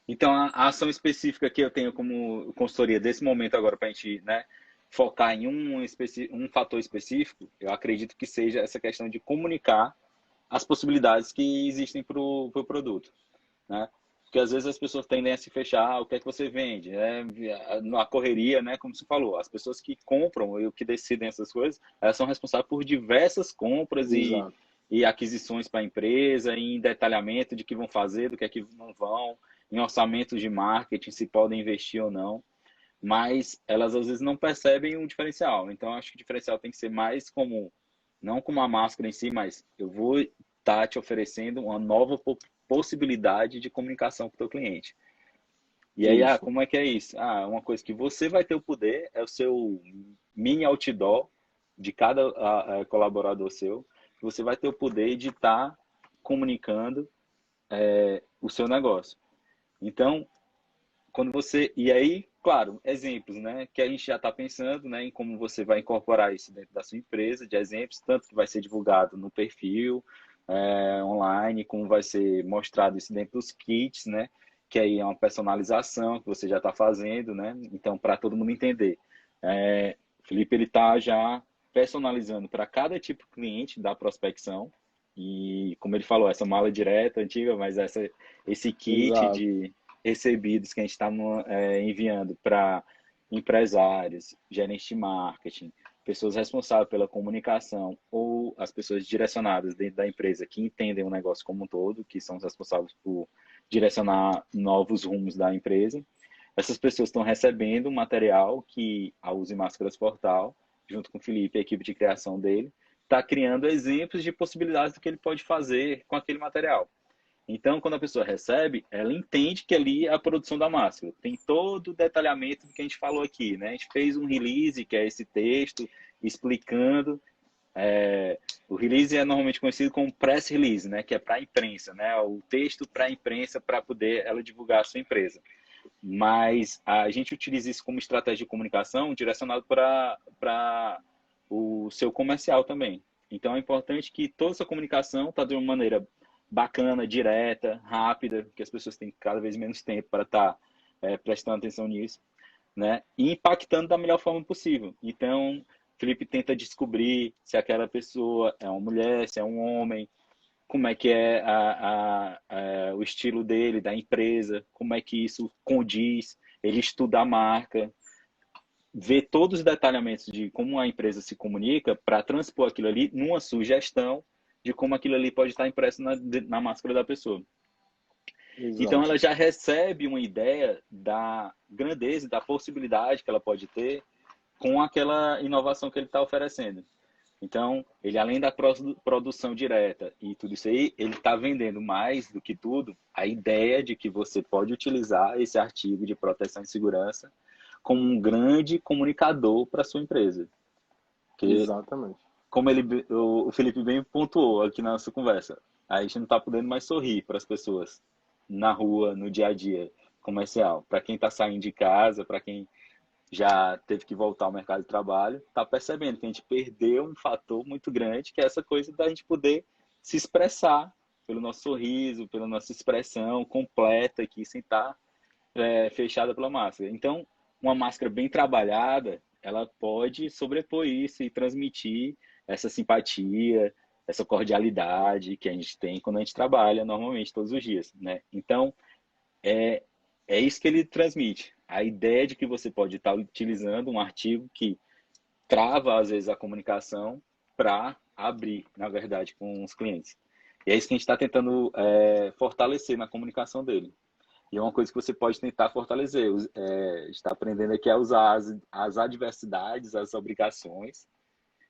Então, a ação específica que eu tenho como consultoria desse momento agora para a gente, né, focar em um fator específico, eu acredito que seja essa questão de comunicar as possibilidades que existem para o produto, né? Porque às vezes as pessoas tendem a se fechar, o que é que você vende, né? Na correria, né, como você falou, as pessoas que compram e o que decidem essas coisas, elas são responsáveis por diversas compras e aquisições para a empresa, em detalhamento de que vão fazer, do que é que não vão, em orçamentos de marketing, se podem investir ou não, mas elas às vezes não percebem o diferencial. Então, acho que o diferencial tem que ser mais como, não como a máscara em si, mas eu vou estar te oferecendo uma nova possibilidade de comunicação com o teu cliente. E aí, como é que é isso? Uma coisa que você vai ter o poder é o seu mini outdoor de cada colaborador seu, que você vai ter o poder de estar comunicando o seu negócio. Então, quando você... E aí, claro, exemplos, né? Que a gente já está pensando, né, em como você vai incorporar isso dentro da sua empresa, de exemplos, tanto que vai ser divulgado no perfil online, como vai ser mostrado isso dentro dos kits, né? Que aí é uma personalização que você já está fazendo, né? Então, para todo mundo entender, o Felipe ele está já personalizando para cada tipo de cliente da prospecção. E, como ele falou, essa mala direta antiga, mas esse kit de recebidos que a gente está enviando para empresários, gerentes de marketing, pessoas responsáveis pela comunicação ou as pessoas direcionadas dentro da empresa que entendem o negócio como um todo, que são os responsáveis por direcionar novos rumos da empresa. Essas pessoas estão recebendo um material que a Use Máscaras Portal, junto com o Felipe e a equipe de criação dele, está criando exemplos de possibilidades do que ele pode fazer com aquele material. Então, quando a pessoa recebe, ela entende que ali é a produção da máscara. Tem todo o detalhamento do que a gente falou aqui, né? A gente fez um release, que é esse texto, explicando. O release é normalmente conhecido como press release, né? Que é para a imprensa, né? O texto para a imprensa, para poder ela divulgar a sua empresa. Mas a gente utiliza isso como estratégia de comunicação direcionado para o seu comercial também. Então, é importante que toda essa comunicação está de uma maneira bacana, direta, rápida, que as pessoas têm cada vez menos tempo para estar prestando atenção nisso, né? E impactando da melhor forma possível. Então, Felipe tenta descobrir se aquela pessoa é uma mulher, se é um homem, como é que é o estilo dele, da empresa, como é que isso condiz, ele estuda a marca, ver todos os detalhamentos de como a empresa se comunica para transpor aquilo ali numa sugestão de como aquilo ali pode estar impresso na máscara da pessoa. Exato. Então, ela já recebe uma ideia da grandeza, da possibilidade que ela pode ter com aquela inovação que ele está oferecendo. Então, ele além da produção direta e tudo isso aí, ele está vendendo mais do que tudo a ideia de que você pode utilizar esse artigo de proteção e segurança como um grande comunicador para a sua empresa. Exatamente. Como o Felipe bem pontuou aqui na nossa conversa, a gente não está podendo mais sorrir para as pessoas na rua, no dia a dia comercial. Para quem está saindo de casa, para quem já teve que voltar ao mercado de trabalho, está percebendo que a gente perdeu um fator muito grande, que é essa coisa da gente poder se expressar pelo nosso sorriso, pela nossa expressão completa aqui, sem estar fechada pela máscara. Então, uma máscara bem trabalhada, ela pode sobrepor isso e transmitir essa simpatia, essa cordialidade que a gente tem quando a gente trabalha normalmente todos os dias, né? Então, é isso que ele transmite. A ideia de que você pode estar utilizando um artigo que trava, às vezes, a comunicação para abrir, na verdade, com os clientes. E é isso que a gente está tentando fortalecer na comunicação dele. E é uma coisa que você pode tentar fortalecer. Está aprendendo aqui a usar as adversidades, as obrigações,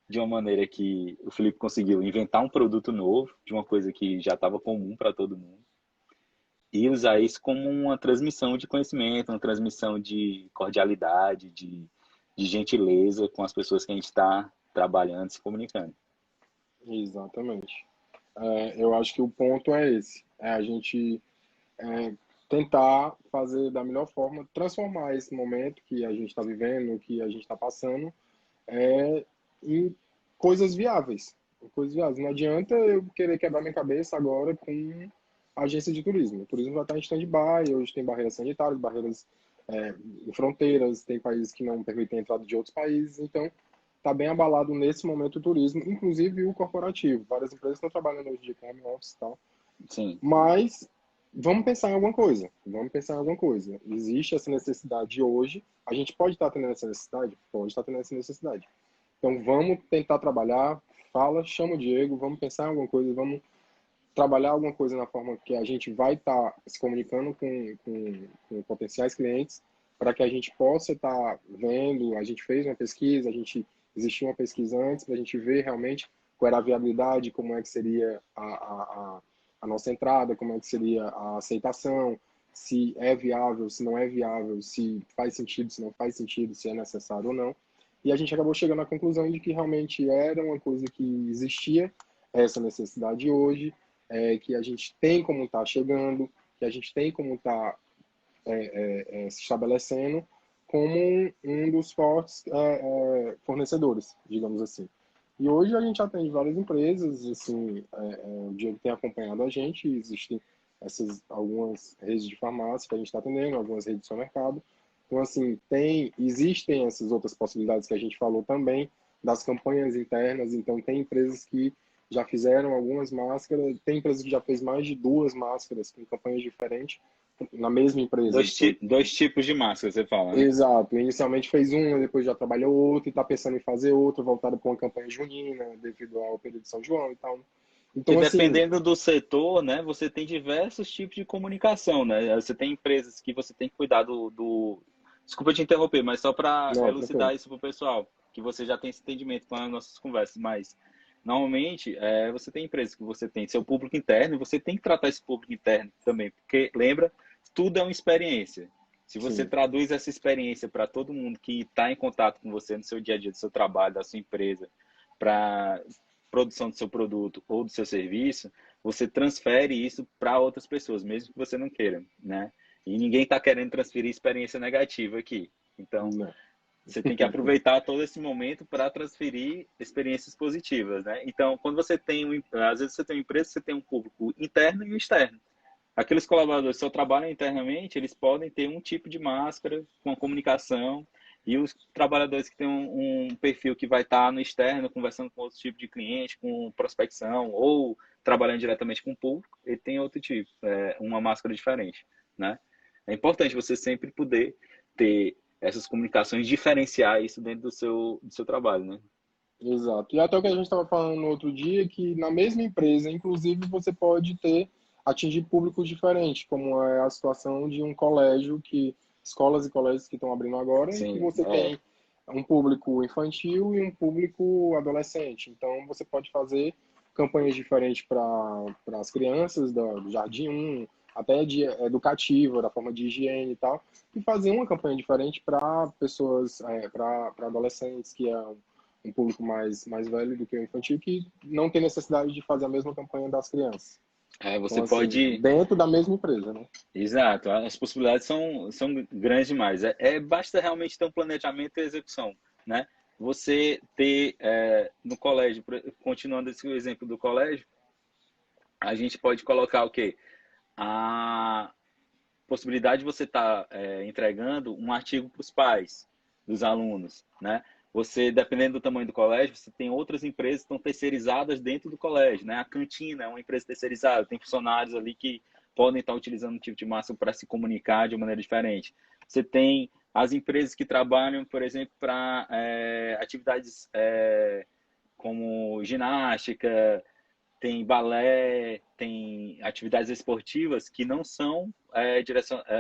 de uma maneira que o Felipe conseguiu inventar um produto novo, de uma coisa que já estava comum para todo mundo, e usar isso como uma transmissão de conhecimento, uma transmissão de cordialidade, de gentileza com as pessoas que a gente está trabalhando, se comunicando. Exatamente. Eu acho que o ponto é esse, é a gente tentar fazer da melhor forma, transformar esse momento que a gente está vivendo, que a gente está passando, em coisas viáveis. Coisas viáveis. Não adianta eu querer quebrar minha cabeça agora com agência de turismo. O turismo vai estar em stand-by, hoje tem barreiras sanitárias, barreiras em fronteiras, tem países que não permitem a entrada de outros países, então está bem abalado nesse momento o turismo, inclusive o corporativo. Várias empresas estão trabalhando hoje de home office e tal. Sim. Mas vamos pensar em alguma coisa. Vamos pensar em alguma coisa. Existe essa necessidade hoje. A gente pode estar tendo essa necessidade? Pode estar tendo essa necessidade. Então vamos tentar trabalhar. Chama o Diego, vamos pensar em alguma coisa, vamos trabalhar alguma coisa na forma que a gente vai estar se comunicando com potenciais clientes para que a gente possa estar vendo. A gente fez uma pesquisa, existiu uma pesquisa antes para a gente ver realmente qual era a viabilidade, como é que seria a nossa entrada, como é que seria a aceitação, se é viável, se não é viável, se faz sentido, se não faz sentido, se é necessário ou não. E a gente acabou chegando à conclusão de que realmente era uma coisa que existia, essa necessidade hoje, que a gente tem como estar chegando, que a gente tem como estar se estabelecendo como um dos fortes fornecedores, digamos assim. E hoje a gente atende várias empresas, assim, o Diego tem acompanhado a gente, existem algumas redes de farmácia que a gente está atendendo, algumas redes de supermercado. Então, assim, existem essas outras possibilidades que a gente falou também, das campanhas internas. Então, tem empresas que já fizeram algumas máscaras, tem empresas que já fez mais de 2 máscaras com campanhas diferentes na mesma empresa. Dois tipos de máscara, você fala, né? Exato. Inicialmente fez uma, depois já trabalhou outra e está pensando em fazer outra, voltada para uma campanha junina, devido ao período de São João e tal. Então, Que assim, dependendo do setor, né, você tem diversos tipos de comunicação, né? Você tem empresas que você tem que cuidar Desculpa te interromper, mas só para não, elucidar tranquilo. isso para o pessoal, que você já tem esse entendimento com as nossas conversas, mas normalmente você tem empresas que você tem seu público interno e você tem que tratar esse público interno também, porque lembra, tudo é uma experiência. Se você Sim, traduz essa experiência para todo mundo que está em contato com você no seu dia a dia, do seu trabalho, da sua empresa, para produção do seu produto ou do seu serviço, você transfere isso para outras pessoas, mesmo que você não queira, né? E ninguém está querendo transferir experiência negativa aqui. Então, não. você tem que aproveitar todo esse momento para transferir experiências positivas, né? Então, quando você às vezes você tem uma empresa, você tem um público interno e um externo. Aqueles colaboradores que só trabalham internamente, eles podem ter um tipo de máscara com a comunicação, e os trabalhadores que têm um perfil que vai estar no externo, conversando com outro tipo de cliente, com prospecção, ou trabalhando diretamente com o público, ele tem outro tipo, uma máscara diferente, né? É importante você sempre poder ter essas comunicações, diferenciar isso dentro do seu trabalho, né? Exato. E até o que a gente estava falando no outro dia, que na mesma empresa, inclusive, você pode atingir públicos diferentes, como é a situação de um colégio escolas e colégios que estão abrindo agora, em que Sim, você tem um público infantil e um público adolescente. Então, você pode fazer campanhas diferentes para as crianças do Jardim 1, até de educativa, da forma de higiene e tal, e fazer uma campanha diferente para pessoas, para adolescentes, que é um público mais velho do que o infantil, que não tem necessidade de fazer a mesma campanha das crianças. você Então, assim, pode. dentro da mesma empresa, né? Exato, as possibilidades são grandes demais. Basta realmente ter um planejamento e execução, né? Você ter no colégio, continuando esse exemplo do colégio, a gente pode colocar o quê? A possibilidade de você estar entregando um artigo para os pais dos alunos, né? Você, dependendo do tamanho do colégio, você tem outras empresas que estão terceirizadas dentro do colégio, né? A cantina é uma empresa terceirizada, tem funcionários ali que podem estar utilizando um tipo de massa para se comunicar de uma maneira diferente. Você tem as empresas que trabalham, por exemplo, para atividades como ginástica, tem balé, tem atividades esportivas que não são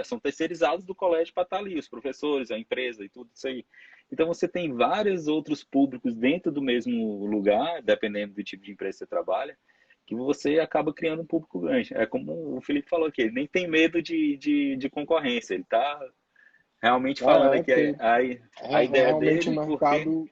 são terceirizados do colégio para estar ali, os professores, a empresa e tudo isso aí. Então você tem vários outros públicos dentro do mesmo lugar, dependendo do tipo de empresa que você trabalha, que você acaba criando um público grande. É como o Felipe falou aqui, ele nem tem medo de concorrência, ele está realmente falando aqui Porque a é ideia realmente um dele, porque mercado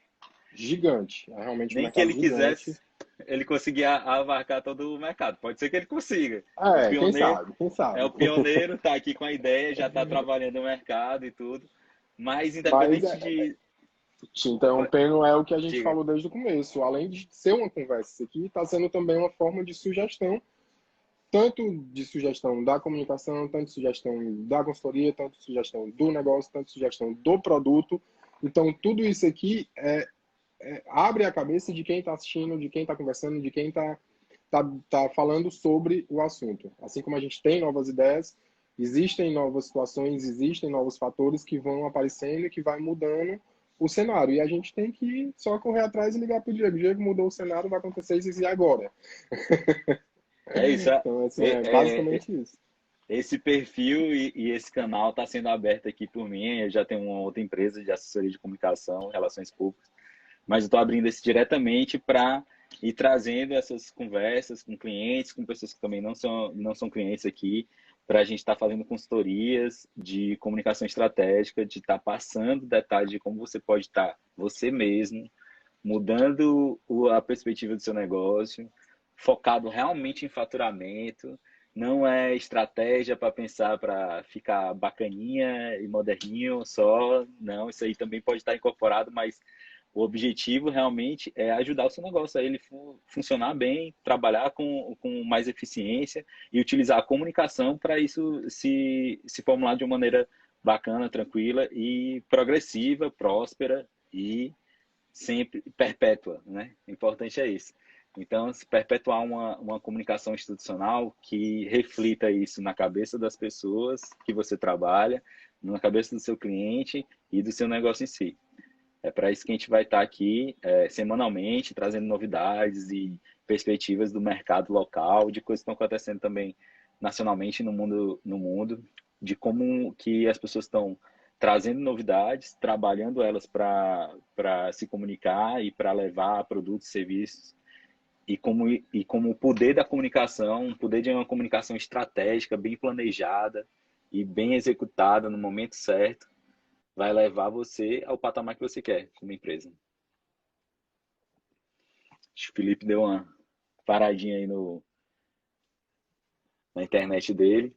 gigante. É realmente um nem que mercado ele gigante. quisesse, ele conseguia abarcar todo o mercado. Pode ser que ele consiga. O Quem pioneiro sabe, quem é sabe. o pioneiro, está aqui com a ideia, já está trabalhando no mercado e tudo. Mas Mas independente de. te interrompendo, é o que a gente Diga. falou desde o começo. Além de ser uma conversa, isso aqui está sendo também uma forma de sugestão, tanto de sugestão da comunicação, tanto de sugestão da consultoria, tanto de sugestão do negócio, tanto de sugestão do produto. Então, tudo isso aqui abre a cabeça de quem está assistindo, de quem está conversando, de quem está falando sobre o assunto. Assim como a gente tem novas ideias, existem novas situações, existem novos fatores que vão aparecendo e que vai mudando o cenário. E a gente tem que só correr atrás e ligar para o Diego. Diego, mudou o cenário, vai acontecer isso e agora? É isso. Então, assim, é basicamente isso. Esse perfil e esse canal está sendo aberto aqui por mim. Eu já tenho uma outra empresa de assessoria de comunicação, relações públicas, mas eu estou abrindo esse diretamente para ir trazendo essas conversas com clientes, com pessoas que também não são clientes aqui, para a gente estar fazendo consultorias de comunicação estratégica, de estar passando detalhes de como você pode estar você mesmo, mudando a perspectiva do seu negócio, focado realmente em faturamento, não é estratégia para pensar para ficar bacaninha e moderninho só, não, isso aí também pode estar incorporado, mas o objetivo realmente é ajudar o seu negócio a ele funcionar bem, trabalhar com mais eficiência e utilizar a comunicação para isso se formular de uma maneira bacana, tranquila e progressiva, próspera e sempre perpétua, né? O importante é isso. Então, se perpetuar uma comunicação institucional que reflita isso na cabeça das pessoas que você trabalha, na cabeça do seu cliente e do seu negócio em si. É para isso que a gente vai estar aqui semanalmente, trazendo novidades e perspectivas do mercado local, de coisas que estão acontecendo também nacionalmente no mundo, de como que as pessoas estão trazendo novidades, trabalhando elas para se comunicar e para levar produtos e serviços e como o poder da comunicação, o poder de uma comunicação estratégica, bem planejada e bem executada no momento certo, vai levar você ao patamar que você quer como empresa. Acho que o Felipe deu uma paradinha aí na internet dele.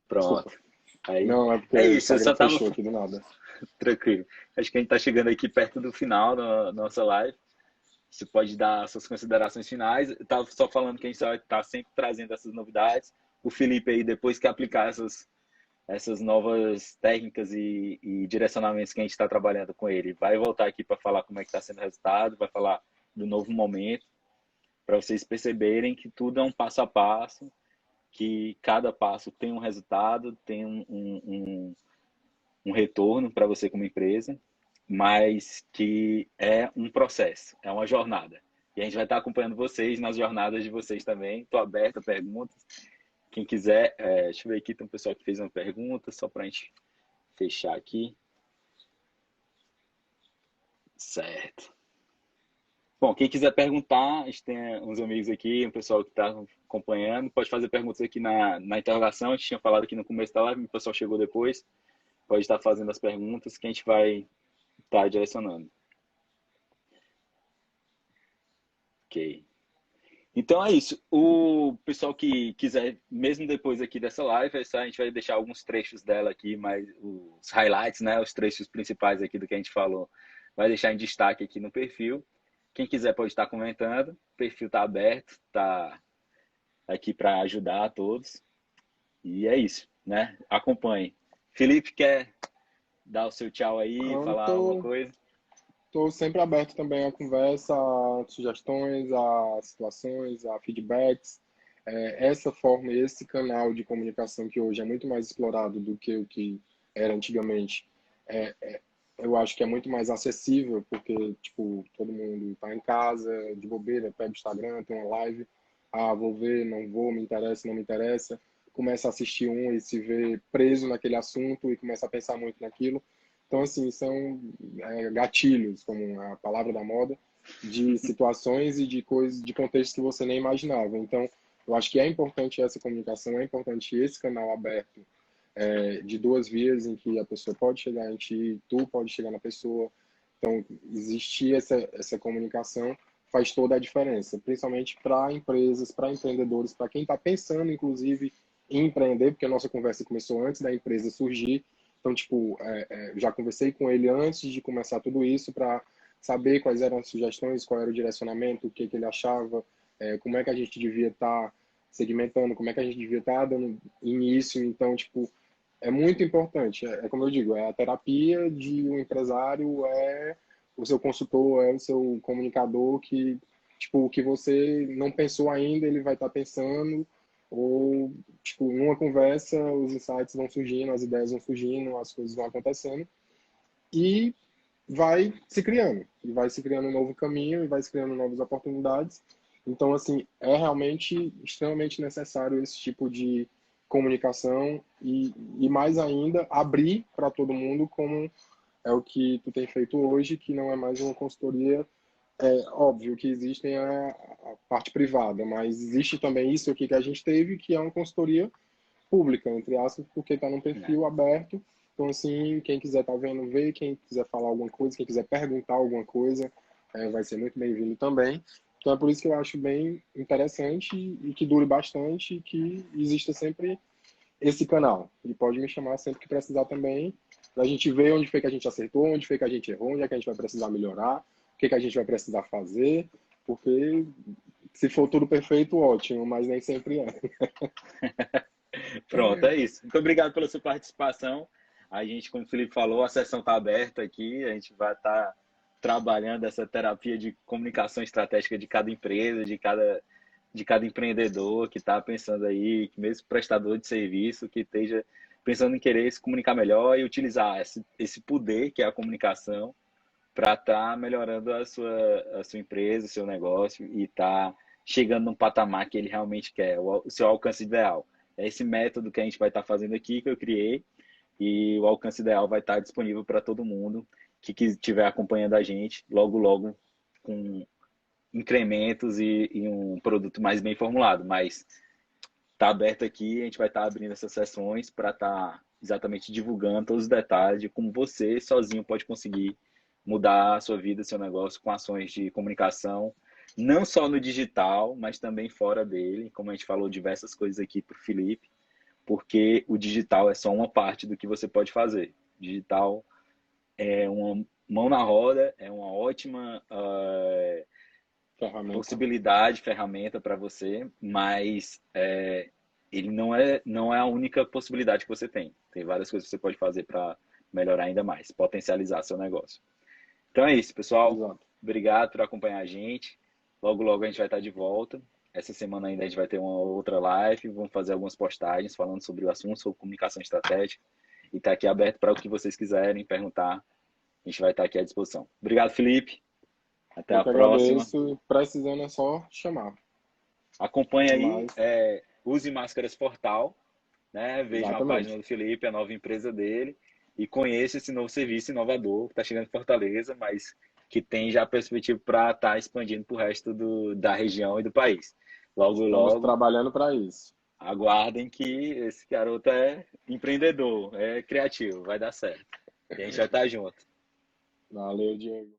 Desculpa. Pronto. Aí, Não, é porque é o isso, eu só Instagram tava fechou aqui do nada. tranquilo. Acho que a gente tá chegando aqui perto do final da nossa live. Você pode dar suas considerações finais. Eu estava só falando que a gente vai estar sempre trazendo essas novidades. O Felipe aí, depois que aplicar essas novas técnicas e direcionamentos que a gente está trabalhando com ele, vai voltar aqui para falar como é que está sendo o resultado, vai falar do novo momento, para vocês perceberem que tudo é um passo a passo, que cada passo tem um resultado, tem um retorno para você como empresa, mas que é um processo, é uma jornada. E a gente vai estar acompanhando vocês nas jornadas de vocês também. Estou aberto a perguntas. Quem quiser, deixa eu ver aqui, tem um pessoal que fez uma pergunta, só para a gente fechar aqui. Certo. Bom, quem quiser perguntar, a gente tem uns amigos aqui, um pessoal que está acompanhando, pode fazer perguntas aqui na interrogação. A gente tinha falado aqui no começo da live, o pessoal chegou depois. Pode estar fazendo as perguntas que a gente vai estar direcionando. Ok. Então é isso. O pessoal que quiser, mesmo depois aqui dessa live, a gente vai deixar alguns trechos dela aqui, mas os highlights, né, os trechos principais aqui do que a gente falou, vai deixar em destaque aqui no perfil. Quem quiser pode estar comentando. O perfil está aberto, está aqui para ajudar a todos. E é isso, né? Acompanhe. Felipe, quer dar o seu tchau aí, falar alguma coisa? Estou sempre aberto também à conversa, a sugestões, a situações, a feedbacks. Essa forma, esse canal de comunicação que hoje é muito mais explorado do que o que era antigamente, eu acho que é muito mais acessível, porque tipo, todo mundo está em casa, de bobeira, pega o Instagram, tem uma live, vou ver, não vou, me interessa, não me interessa, começa a assistir um e se vê preso naquele assunto e começa a pensar muito naquilo. Então, assim, são gatilhos, como a palavra da moda, de situações e de coisas, de contextos que você nem imaginava. Então, eu acho que é importante essa comunicação, é importante esse canal aberto, de duas vias, em que a pessoa pode chegar em ti, tu pode chegar na pessoa. Então, existir essa comunicação faz toda a diferença, principalmente para empresas, para empreendedores, para quem está pensando, inclusive, em empreender, porque a nossa conversa começou antes da empresa surgir. Então, tipo, já conversei com ele antes de começar tudo isso para saber quais eram as sugestões, qual era o direcionamento, o que, que ele achava, como é que a gente devia estar segmentando, como é que a gente devia estar dando início. Então, tipo, é muito importante. É como eu digo, é a terapia de um empresário, é o seu consultor, é o seu comunicador que, tipo, o que você não pensou ainda, ele vai estar pensando, ou, tipo, numa conversa, os insights vão surgindo, as ideias vão surgindo, as coisas vão acontecendo, e vai se criando, e vai se criando um novo caminho, e vai se criando novas oportunidades. Então, assim, é realmente extremamente necessário esse tipo de comunicação e mais ainda, abrir para todo mundo, como é o que tu tem feito hoje, que não é mais uma consultoria. É óbvio que existem a parte privada, mas existe também isso aqui que a gente teve, que é uma consultoria pública, entre aspas, porque está num Né? perfil aberto. Então, assim, quem quiser estar vendo, ver, quem quiser falar alguma coisa, quem quiser perguntar alguma coisa, vai ser muito bem-vindo também. Então, é por isso que eu acho bem interessante e que dure bastante e que exista sempre esse canal. E pode me chamar sempre que precisar também, para a gente ver onde foi que a gente acertou, onde foi que a gente errou, onde é que a gente vai precisar melhorar, o que que a gente vai precisar fazer, porque se for tudo perfeito, ótimo, mas nem sempre é. Pronto, é isso. Muito obrigado pela sua participação. A gente, como o Felipe falou, a sessão está aberta aqui. A gente vai estar trabalhando essa terapia de comunicação estratégica de cada empresa, de cada empreendedor que está pensando aí, que mesmo prestador de serviço, que esteja pensando em querer se comunicar melhor e utilizar esse poder que é a comunicação para estar melhorando a sua empresa, o seu negócio e estar chegando num patamar que ele realmente quer, o seu alcance ideal. É esse método que a gente vai estar fazendo aqui, que eu criei, e o alcance ideal vai estar disponível para todo mundo que estiver acompanhando a gente, logo, logo, com incrementos e um produto mais bem formulado. Mas está aberto aqui, a gente vai estar abrindo essas sessões para estar exatamente divulgando todos os detalhes de como você sozinho pode conseguir mudar a sua vida, seu negócio com ações de comunicação, não só no digital, mas também fora dele, como a gente falou diversas coisas aqui para o Felipe, porque o digital é só uma parte do que você pode fazer. O digital é uma mão na roda, é uma ótima Ferramenta. possibilidade, ferramenta para você, mas ele não é a única possibilidade que você tem. Tem várias coisas que você pode fazer para melhorar ainda mais, potencializar seu negócio. Então é isso, pessoal. Exato. Obrigado por acompanhar a gente. Logo, logo a gente vai estar de volta. Essa semana ainda a gente vai ter uma outra live. Vamos fazer algumas postagens falando sobre o assunto, sobre comunicação estratégica. E está aqui aberto para o que vocês quiserem perguntar. A gente vai estar aqui à disposição. Obrigado, Felipe. Até Eu a que próxima. agradeço e precisando é só chamar. Acompanhe Até aí, mais. Use Máscaras Portal, né? Vejam a página Exatamente. do Felipe, a nova empresa dele, e conheça esse novo serviço inovador que está chegando em Fortaleza, mas que tem já perspectiva para estar expandindo para o resto da região e do país. Logo, Estamos logo, trabalhando para isso. aguardem que esse garoto é empreendedor, é criativo, vai dar certo. E a gente vai estar junto. Valeu, Diego.